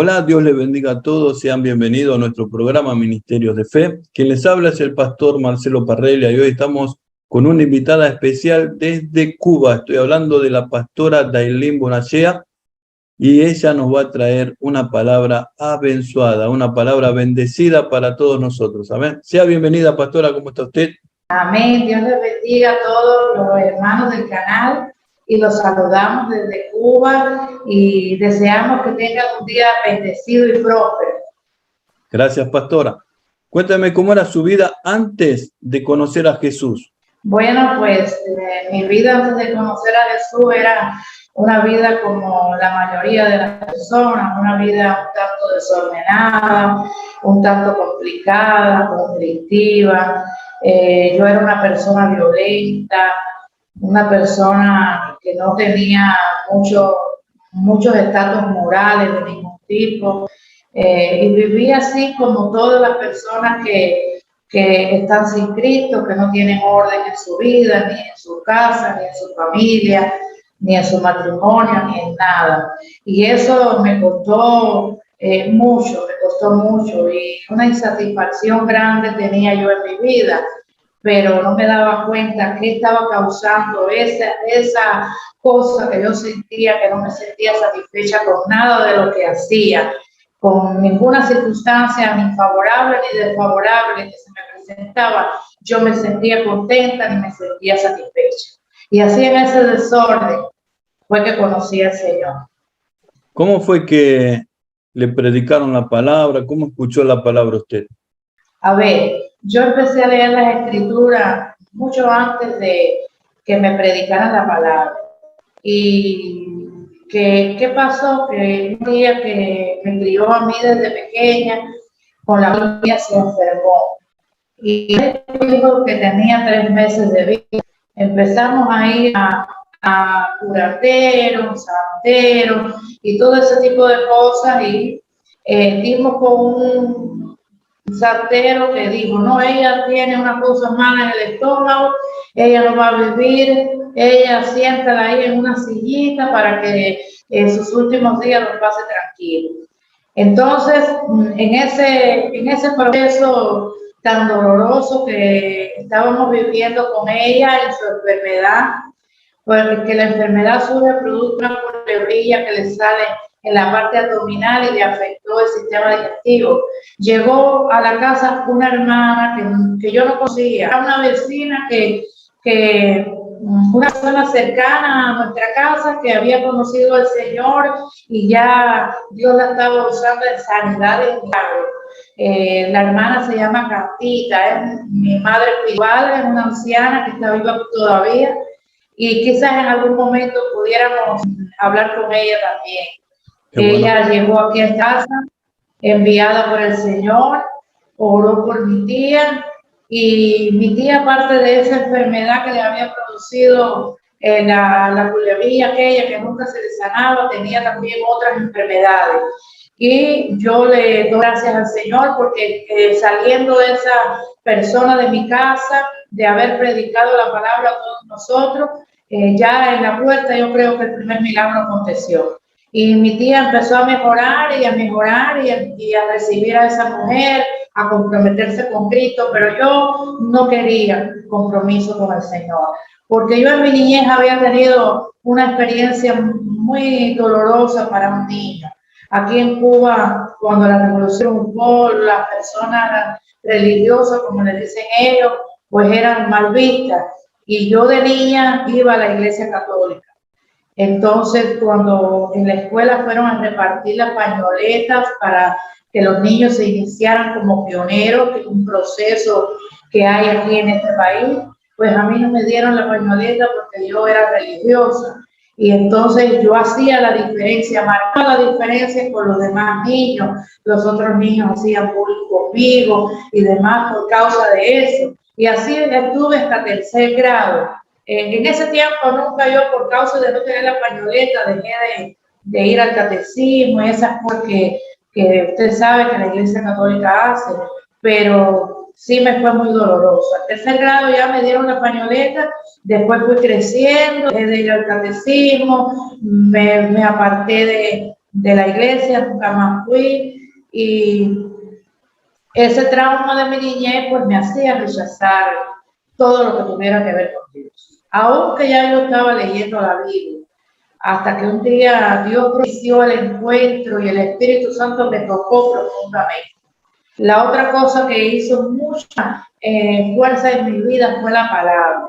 Hola, Dios les bendiga a todos, sean bienvenidos a nuestro programa Ministerios de Fe. Quien les habla es el pastor Marcelo Parrelia y hoy estamos con una invitada especial desde Cuba. Estoy hablando de la pastora Dailín Bonachea y ella nos va a traer una palabra abençoada, una palabra bendecida para todos nosotros. Amén. Sea bienvenida, pastora, ¿cómo está usted? Amén. Dios les bendiga a todos los hermanos del canal y los saludamos desde Cuba y deseamos que tengan un día bendecido y próspero. Gracias, pastora. Cuéntame cómo era su vida antes de conocer a Jesús. Bueno, pues mi vida antes de conocer a Jesús era una vida como la mayoría de las personas, una vida un tanto desordenada, un tanto complicada, conflictiva. Yo era una persona violenta, una persona que no tenía muchos estatus morales de ningún tipo, y vivía así como todas las personas que están sin Cristo, que no tienen orden en su vida, ni en su casa, ni en su familia, ni en su matrimonio, ni en nada. Y eso me costó mucho, y una insatisfacción grande tenía yo en mi vida, pero no me daba cuenta qué estaba causando esa cosa que yo sentía, que no me sentía satisfecha con nada de lo que hacía, con ninguna circunstancia ni favorable ni desfavorable que se me presentaba. Yo me sentía contenta ni me sentía satisfecha. Y así en ese desorden fue que conocí al Señor. ¿Cómo fue que le predicaron la palabra? ¿Cómo escuchó la palabra usted? A ver, yo empecé a leer las Escrituras mucho antes de que me predicaran la palabra. Y ¿qué pasó? Que un día que me crió a mí desde pequeña, con la familia se enfermó. Y dijo que tenía 3 meses de vida. Empezamos a ir a curanderos, santeros y todo ese tipo de cosas. Y dimos con un santero que dijo, no, ella tiene una cosa mala en el estómago, ella no va a vivir, ella siéntala ahí en una sillita para que sus últimos días los pase tranquilo. Entonces, en ese proceso tan doloroso que estábamos viviendo con ella en su enfermedad, porque la enfermedad surge producto de una culebrilla que le sale en la parte abdominal y le afectó el sistema digestivo. Llegó a la casa una hermana que yo no conocía, era una vecina una persona cercana a nuestra casa que había conocido al Señor y ya Dios la estaba usando en sanidad de milagro. La hermana se llama Castita, es mi madre espiritual, es una anciana que está viva todavía y quizás en algún momento pudiéramos hablar con ella también. Ella llegó aquí a casa, enviada por el Señor, oró por mi tía, y mi tía, aparte de esa enfermedad que le había producido la culebrilla aquella que nunca se le sanaba, tenía también otras enfermedades. Y yo le doy gracias al Señor porque saliendo de esa persona de mi casa, de haber predicado la palabra a todos nosotros, ya en la puerta yo creo que el primer milagro aconteció. Y mi tía empezó a mejorar y a mejorar y a recibir a esa mujer, a comprometerse con Cristo, pero yo no quería compromiso con el Señor, porque yo en mi niñez había tenido una experiencia muy dolorosa para un niño. Aquí en Cuba, cuando la revolución hubo, las personas religiosas, como les dicen ellos, pues eran mal vistas. Y yo de niña iba a la iglesia católica. Entonces, cuando en la escuela fueron a repartir las pañoletas para que los niños se iniciaran como pioneros, que es un proceso que hay aquí en este país, pues a mí no me dieron la pañoleta porque yo era religiosa. Y entonces yo hacía la diferencia, marcaba la diferencia con los demás niños. Los otros niños hacían bullying conmigo y demás por causa de eso. Y así estuve hasta 3er grado. En ese tiempo nunca yo, por causa de no tener la pañoleta, dejé de ir al catecismo y esas cosas que usted sabe que la Iglesia Católica hace, pero sí me fue muy doloroso. Al 3er grado ya me dieron la pañoleta, después fui creciendo, dejé de ir al catecismo, me aparté de la iglesia, nunca más fui, y ese trauma de mi niñez pues me hacía rechazar todo lo que tuviera que ver con Dios. Aunque ya yo estaba leyendo la Biblia, hasta que un día Dios propició el encuentro y el Espíritu Santo me tocó profundamente. La otra cosa que hizo mucha fuerza en mi vida fue la palabra.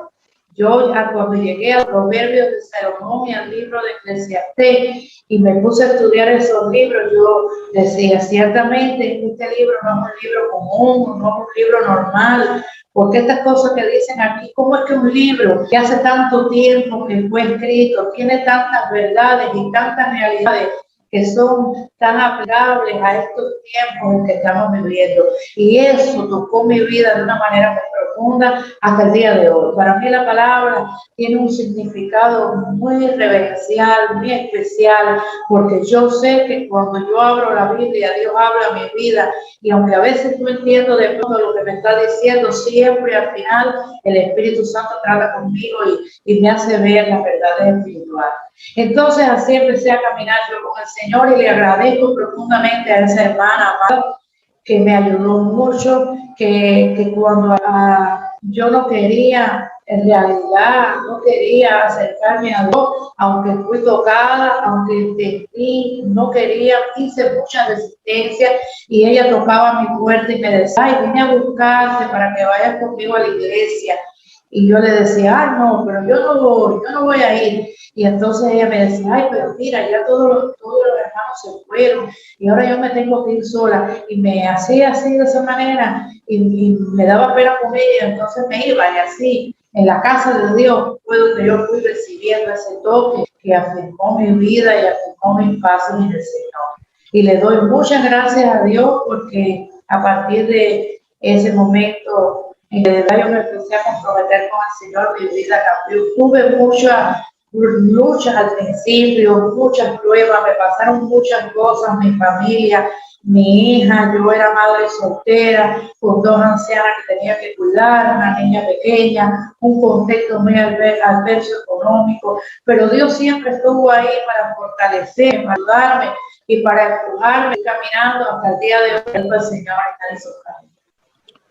Yo cuando llegué al Proverbio de Salomón y al libro de Eclesiastés y me puse a estudiar esos libros, yo decía, ciertamente este libro no es un libro común, no es un libro normal, porque estas cosas que dicen aquí, ¿cómo es que un libro que hace tanto tiempo que fue escrito tiene tantas verdades y tantas realidades que son tan aplicables a estos tiempos en que estamos viviendo? Y eso tocó mi vida de una manera muy profunda hasta el día de hoy. Para mí la palabra tiene un significado muy reverencial, muy especial, porque yo sé que cuando yo abro la Biblia, Dios habla a mi vida, y aunque a veces no entiendo de pronto lo que me está diciendo, siempre al final el Espíritu Santo trata conmigo y me hace ver las verdades espirituales. Entonces así empecé a caminar yo con el Señor y le agradezco profundamente a esa hermana amada que me ayudó mucho, que cuando yo no quería, en realidad no quería acercarme a Dios, aunque fui tocada, aunque entendí, no quería, hice mucha resistencia y ella tocaba mi puerta y me decía, ay, vine a buscarte para que vayas conmigo a la iglesia. Y yo le decía, ay, no, pero yo no voy a ir. Y entonces ella me decía, ay, pero mira, ya todos los hermanos se fueron y ahora yo me tengo que ir sola. Y me hacía así de esa manera y me daba pena con ella, entonces me iba y así. En la casa de Dios fue donde yo fui recibiendo ese toque que afirmó mi vida y afirmó mi paz en el Señor. Y le doy muchas gracias a Dios porque a partir de ese momento en que yo me empecé a comprometer con el Señor, mi vida cambió. Tuve muchas luchas al principio, muchas pruebas, me pasaron muchas cosas, mi familia, mi hija, yo era madre soltera, con 2 ancianas que tenía que cuidar, una niña pequeña, un contexto muy adverso económico, pero Dios siempre estuvo ahí para fortalecerme, para ayudarme y para empujarme caminando hasta el día de hoy, el Señor está en su camino.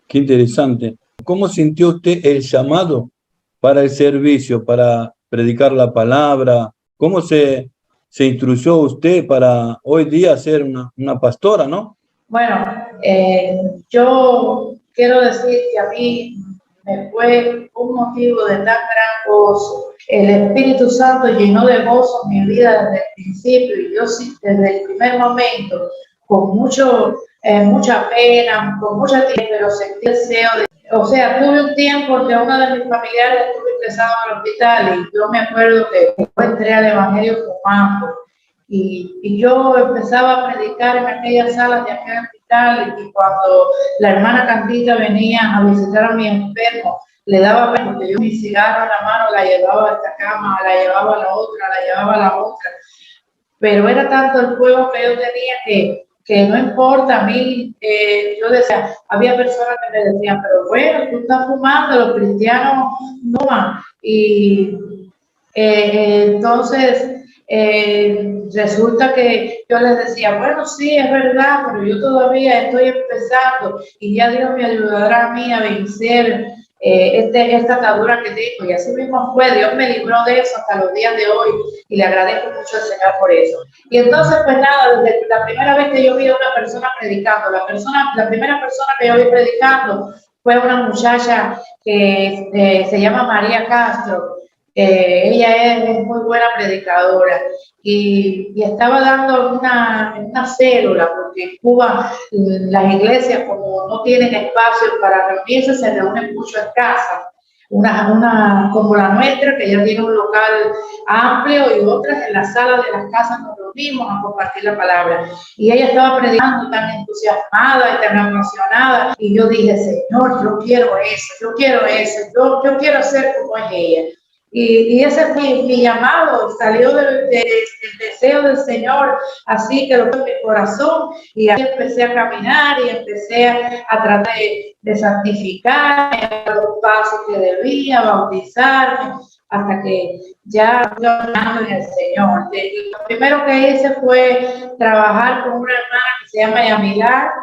Qué interesante. ¿Cómo sintió usted el llamado para el servicio, para predicar la palabra? ¿Cómo se instruyó usted para hoy día ser una pastora, no? Bueno, yo quiero decir que a mí me fue un motivo de tan gran gozo. El Espíritu Santo llenó de gozo mi vida desde el principio y yo sí, desde el primer momento, con mucha pena, con mucha tiempo, pero sentí el deseo de... O sea, tuve un tiempo que uno de mis familiares estuvo ingresado al hospital y yo me acuerdo que yo entré al Evangelio fumando y yo empezaba a predicar en aquellas salas de aquel hospital y cuando la hermana Candita venía a visitar a mi enfermo, le daba pena porque yo mi cigarro en la mano la llevaba a esta cama, la llevaba a la otra, la llevaba a la otra, pero era tanto el fuego que yo tenía que no importa, a mí, yo decía, había personas que me decían, pero bueno, tú estás fumando, los cristianos no fuman. Y entonces resulta que yo les decía, bueno, sí, es verdad, pero yo todavía estoy empezando y ya Dios me ayudará a mí a vencer esta atadura que tengo. Y así mismo fue, Dios me libró de eso hasta los días de hoy y le agradezco mucho al Señor por eso. Y entonces, pues nada, desde la primera vez que yo vi a una persona predicando, la primera persona que yo vi predicando fue una muchacha que se llama María Castro. Ella es muy buena predicadora y estaba dando una célula, porque en Cuba las iglesias, como no tienen espacio para reunirse, se reúnen mucho en casa. Una como la nuestra, que ya tiene un local amplio, y otras en las salas de las casas nos reunimos a compartir la palabra. Y ella estaba predicando tan entusiasmada y tan emocionada, y yo dije, Señor, yo quiero eso, yo quiero ser como es ella. Y ese fue mi llamado, salió del deseo del Señor, así que lo fue en mi corazón, y así empecé a caminar y empecé a tratar de santificar los pasos que debía, bautizarme, hasta que ya en el Señor. Lo primero que hice fue trabajar con una hermana que se llama Yamilá,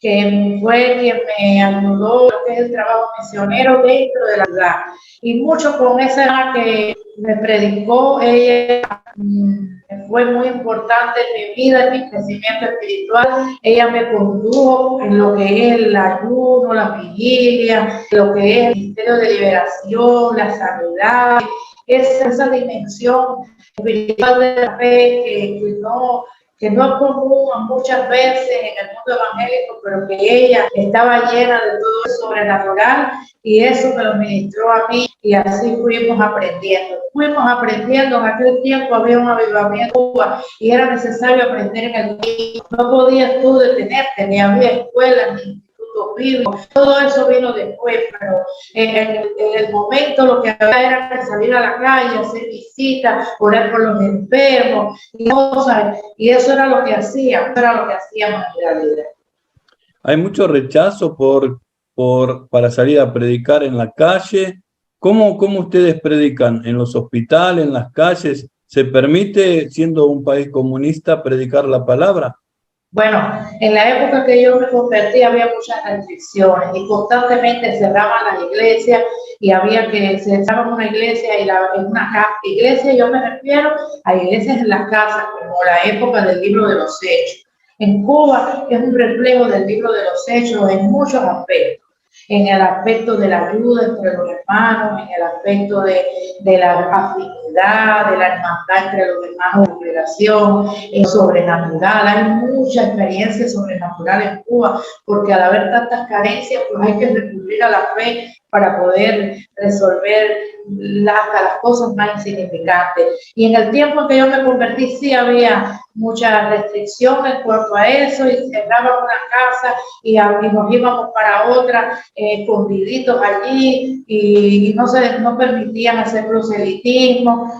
que fue quien me ayudó, que es el trabajo misionero dentro de la ciudad. Y mucho con esa hermana que me predicó, ella fue muy importante en mi vida, en mi crecimiento espiritual. Ella me condujo en lo que es el ayuno, la vigilia, lo que es el ministerio de liberación, la sanidad, esa dimensión espiritual de la fe que no es común muchas veces en el mundo evangélico, pero que ella estaba llena de todo eso sobrenatural, y eso me lo ministró a mí, y así fuimos aprendiendo. En aquel tiempo había un avivamiento en Cuba y era necesario aprender en el tiempo. No podías tú detenerte, ni había escuelas, ni institutos bíblicos. Todo eso vino después, pero en el momento lo que había era que salir a la calle, hacer visitas, orar por los enfermos y cosas, y eso era lo que hacíamos en realidad. Hay mucho rechazo para salir a predicar en la calle. ¿Cómo ustedes predican? ¿En los hospitales, en las calles? ¿Se permite, siendo un país comunista, predicar la palabra? Bueno, en la época que yo me convertí había muchas restricciones y constantemente cerraban las iglesias, y había que cerrar una iglesia y en una casa. Iglesia, yo me refiero a iglesias en las casas, como la época del libro de los Hechos. En Cuba es un reflejo del libro de los Hechos en muchos aspectos. En el aspecto de la ayuda entre los hermanos, en el aspecto de la afinidad, de la hermandad entre los hermanos de liberación, en sobrenatural. Hay mucha experiencia sobrenatural en Cuba, porque al haber tantas carencias, pues hay que recurrir a la fe para poder resolver hasta las cosas más insignificantes. Y en el tiempo en que yo me convertí, sí había mucha restricción en cuanto a eso, y cerraban una casa y nos íbamos para otra, escondiditos allí, y no permitían hacer proselitismo.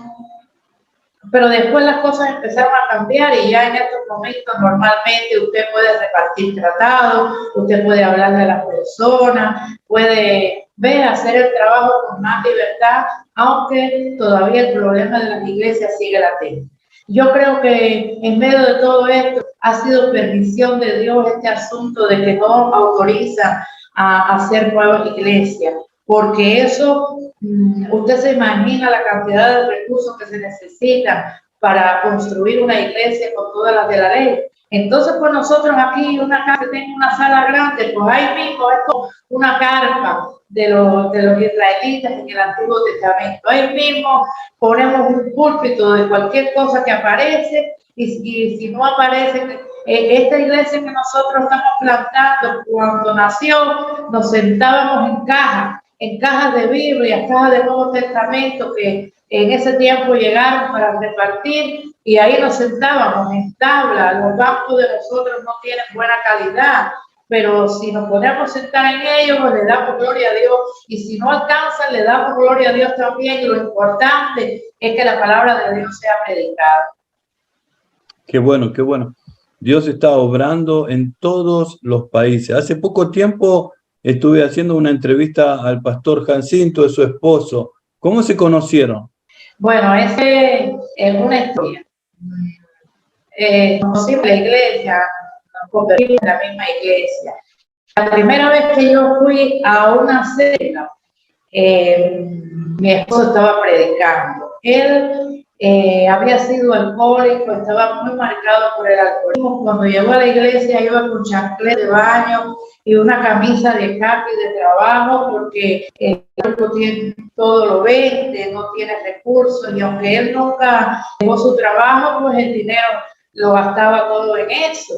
Pero después las cosas empezaron a cambiar, y ya en estos momentos normalmente usted puede repartir tratados, usted puede hablar de las personas, puede hacer el trabajo con más libertad, aunque todavía el problema de las iglesias sigue latente. Yo creo que en medio de todo esto ha sido permisión de Dios este asunto de que no autoriza a hacer nuevas iglesias, porque eso, usted se imagina la cantidad de recursos que se necesitan para construir una iglesia con todas las de la ley. Entonces, pues nosotros aquí, una casa que tenga una sala grande, pues ahí mismo es como una carpa de los israelitas en el Antiguo Testamento. Ahí mismo ponemos un púlpito de cualquier cosa que aparece, y si no aparece, esta iglesia que nosotros estamos plantando, cuando nació, nos sentábamos en cajas de Biblia, cajas de Nuevo Testamento, que en ese tiempo llegaron para repartir, y ahí nos sentábamos en tabla. Los bancos de nosotros no tienen buena calidad, pero si nos podemos sentar en ellos, le damos gloria a Dios, y si no alcanzan, le damos gloria a Dios también, y lo importante es que la palabra de Dios sea predicada. Qué bueno, qué bueno. Dios está obrando en todos los países. Hace poco tiempo estuve haciendo una entrevista al pastor Jacinto, de su esposo. ¿Cómo se conocieron? Bueno, ese es una historia. Conocimos la iglesia, nos convertimos en la misma iglesia. La primera vez que yo fui a una cena, mi esposo estaba predicando. Él había sido alcohólico, estaba muy marcado por el alcoholismo. Cuando llegó a la iglesia iba con chanclet de baño y una camisa de khaki de trabajo, porque el cuerpo tiene todo lo vende, no tiene recursos, y aunque él nunca dejó su trabajo, pues el dinero lo gastaba todo en eso.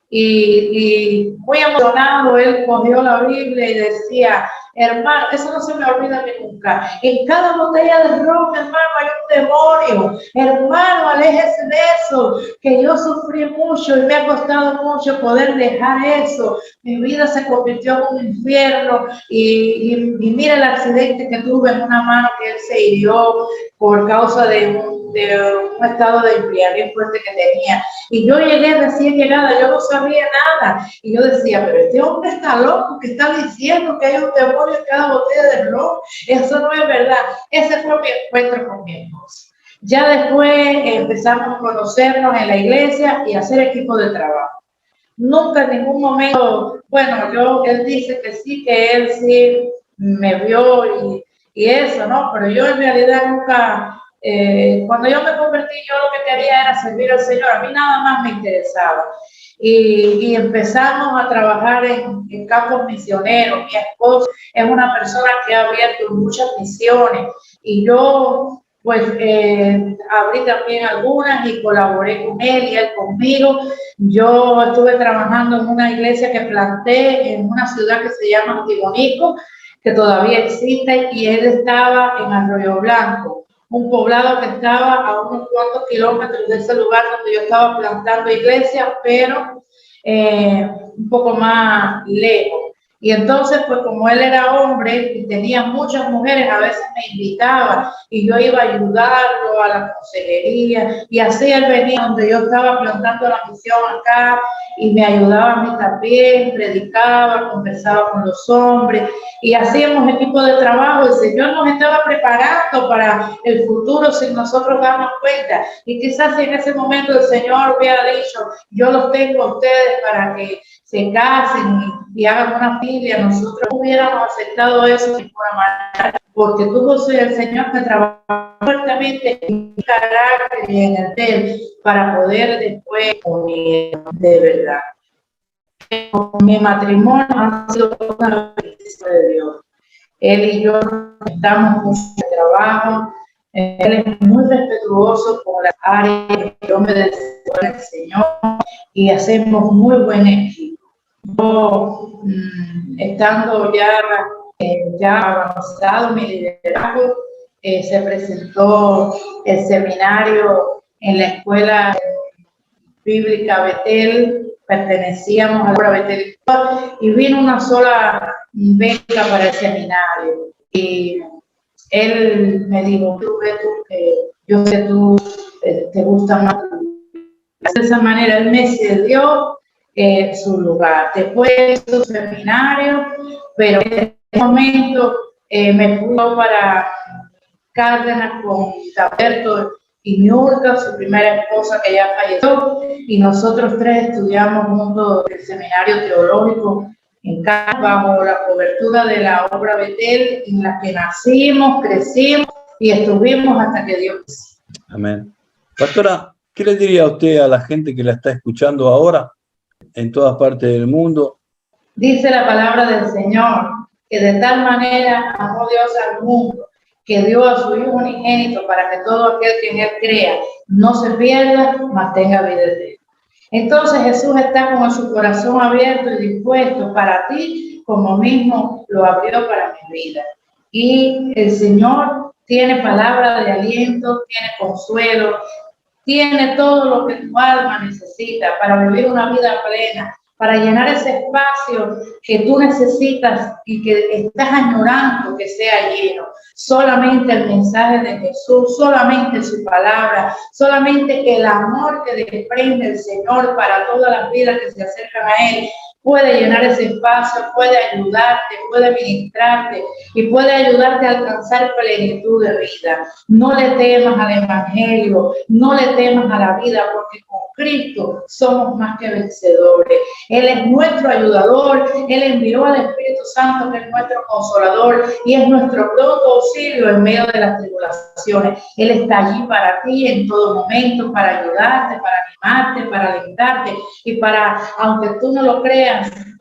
Y muy emocionado, él cogió la Biblia y decía: hermano, eso no se me olvida de nunca. En cada botella de ron, hermano, hay un demonio. Hermano, aléjese de eso, que yo sufrí mucho y me ha costado mucho poder dejar eso. Mi vida se convirtió en un infierno, y mira el accidente que tuve en una mano, que él se hirió por causa de un estado de embriaguez fuerte que tenía. Y yo llegué recién llegada, yo no sabía nada. Y yo decía: pero este hombre está loco, que está diciendo que hay un demonio en cada botella de ron. Eso no es verdad. Ese fue mi encuentro con mi esposa. Ya después empezamos a conocernos en la iglesia y a hacer equipo de trabajo. Nunca en ningún momento, bueno, él dice que él sí me vio y eso, ¿no? Pero yo en realidad nunca, cuando yo me convertí, yo lo que quería era servir al Señor, a mí nada más me interesaba. Y empezamos a trabajar en campos misioneros. Mi esposo es una persona que ha abierto muchas misiones y yo pues abrí también algunas y colaboré con él y él conmigo. Yo estuve trabajando en una iglesia que planté en una ciudad que se llama Antiguanico, que todavía existe, y él estaba en Arroyo Blanco, un poblado que estaba a unos cuantos kilómetros de ese lugar donde yo estaba plantando iglesias, pero un poco más lejos. Y entonces, pues como él era hombre y tenía muchas mujeres, a veces me invitaba y yo iba a ayudarlo a la consejería, y así él venía donde yo estaba plantando la misión acá y me ayudaba a mí también, predicaba, conversaba con los hombres y hacíamos equipo de trabajo. El Señor nos estaba preparando para el futuro sin nosotros darnos cuenta, y quizás en ese momento el Señor hubiera dicho: yo los tengo a ustedes para que se casen y hagan una familia. Nosotros hubiéramos aceptado eso de ninguna manera, porque tuvo el Señor que trabajar fuertemente en mi carácter y en el de él para poder después unir de verdad. Mi matrimonio ha sido una bendición de Dios. Él y yo estamos mucho en trabajo. Él es muy respetuoso con las áreas que yo me deseo del Señor y hacemos muy buen equipo. Yo, estando ya avanzado mi liderazgo, se presentó el seminario en la escuela bíblica Betel, pertenecíamos a la obra Betel, y vino una sola beca para el seminario. Y él me dijo: yo sé que tú te gusta más. De esa manera él me cedió su lugar. Después de su seminario, pero en ese momento me fui para Cárdenas con Alberto y Niurka, su primera esposa, que ya falleció, y nosotros tres estudiamos juntos el seminario teológico en Cárdenas, bajo la cobertura de la obra Betel, en la que nacimos, crecimos y estuvimos hasta que Dios quiso. Amén. Pastora, ¿qué le diría a usted a la gente que la está escuchando ahora en todas partes del mundo? Dice la palabra del Señor que de tal manera amó Dios al mundo, que dio a su Hijo unigénito, para que todo aquel que en él crea no se pierda, mas tenga vida eterna. Entonces Jesús está con su corazón abierto y dispuesto para ti, como mismo lo abrió para mi vida. Y el Señor tiene palabra de aliento, tiene consuelo, tiene todo lo que tu alma necesita para vivir una vida plena, para llenar ese espacio que tú necesitas y que estás añorando que sea lleno. Solamente el mensaje de Jesús, solamente su palabra, solamente el amor que desprende el Señor para todas las vidas que se acercan a Él puede llenar ese espacio, puede ayudarte, puede ministrarte y puede ayudarte a alcanzar plenitud de vida. No le temas al Evangelio, no le temas a la vida, porque con Cristo somos más que vencedores. Él es nuestro ayudador, Él envió al Espíritu Santo, que es nuestro consolador y es nuestro pronto auxilio en medio de las tribulaciones. Él está allí para ti en todo momento, para ayudarte, para animarte, para alentarte y para, aunque tú no lo creas,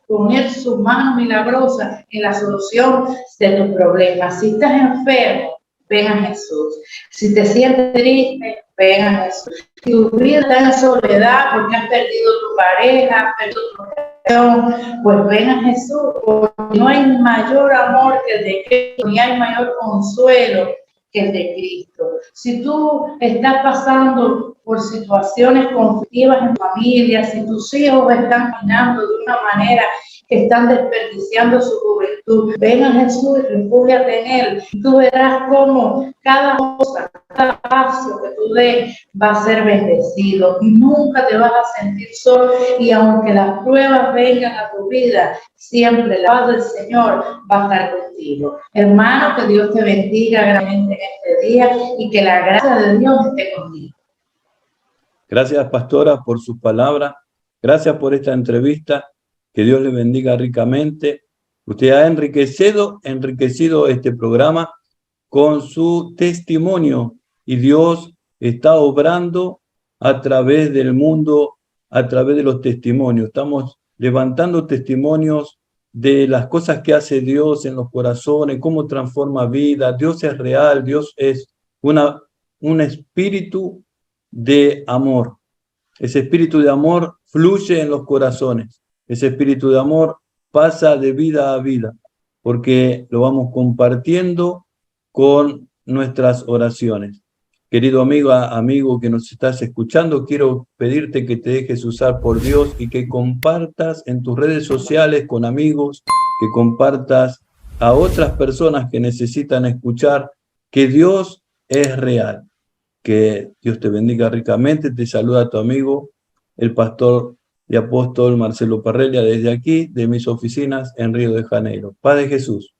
poner su mano milagrosa en la solución de tus problemas. Si estás enfermo, ven a Jesús. Si te sientes triste, ven a Jesús. Si tu vida está en soledad porque has perdido tu pareja, has perdido tu relación, pues ven a Jesús. Porque no hay mayor amor que el de Cristo, ni hay mayor consuelo que el de Cristo. Si tú estás pasando por situaciones conflictivas en familia, si tus hijos están caminando de una manera que están desperdiciando su juventud. Ven a Jesús y refúgiate en Él. Tú verás cómo cada cosa, cada paso que tú des va a ser bendecido. Nunca te vas a sentir solo, y aunque las pruebas vengan a tu vida, siempre la paz del Señor va a estar contigo. Hermano, que Dios te bendiga grandemente en este día y que la gracia de Dios esté contigo. Gracias, pastora, por sus palabras. Gracias por esta entrevista. Que Dios le bendiga ricamente. Usted ha enriquecido este programa con su testimonio, y Dios está obrando a través del mundo, a través de los testimonios. Estamos levantando testimonios de las cosas que hace Dios en los corazones, cómo transforma vidas. Dios es real, Dios es un espíritu de amor. Ese espíritu de amor fluye en los corazones. Ese espíritu de amor pasa de vida a vida, porque lo vamos compartiendo con nuestras oraciones. Querido amigo que nos estás escuchando, quiero pedirte que te dejes usar por Dios y que compartas en tus redes sociales con amigos, que compartas a otras personas que necesitan escuchar que Dios es real. Que Dios te bendiga ricamente. Te saluda tu amigo, el pastor y apóstol Marcelo Parrelia, desde aquí, de mis oficinas en Río de Janeiro. Paz de Jesús.